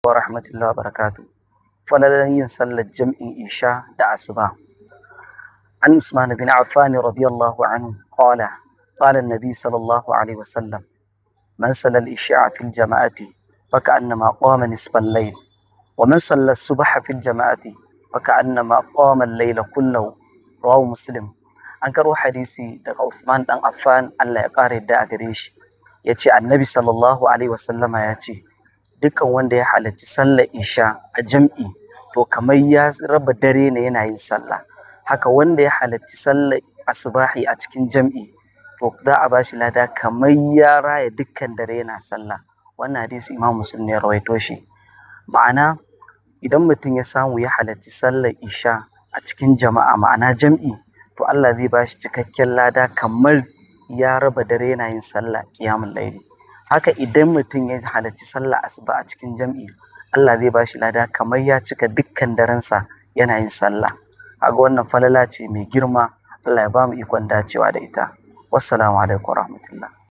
wa rahmatullahi wa barakatuh. Falalan yin sallar jam'in isha da asuba. An Usman bin Affan radiyallahu anhu qala an-nabi sallallahu alaihi wasallam man salla al-isha fi al-jama'ati faka'annama qama nisfa al-layl wa man salla as-subha fi al-jama'ati faka'annama qama al-layla kullahu. Rawahu Muslim. An karo hadisi daga Uthman dan Affan, Allah ya kare da a gare shi, yace annabi sallallahu alaihi wasallama ya ce dukkan wanda ya halarci sallar isha a jam'i to kamar ya raba dare ne yana yin sallah. Haka wanda ya halarci sallar asubahi a cikin jam'i to za a bashi lada kamar ya raya dukkan dare yana sallah. Wannan hadisi Imam Muslim ne ya rawaito shi. Ma'ana idan mutum ya samu ya halarci sallar isha a cikin jama'a, ma'ana jam'i, to Allah zai bashi cikakken lada kamar ya raba dare yana yin sallah qiyamul layli. Haka idan mutum ya halarci sallah asuba a cikin jam'i, Allah zai bashi lada kamar ya cika dukkan darensa yana yin sallah. Kaga wannan falala ce mai girma. Allah ya bamu ikon dacewa da ita. Wassalamu alaikum warahmatullahi.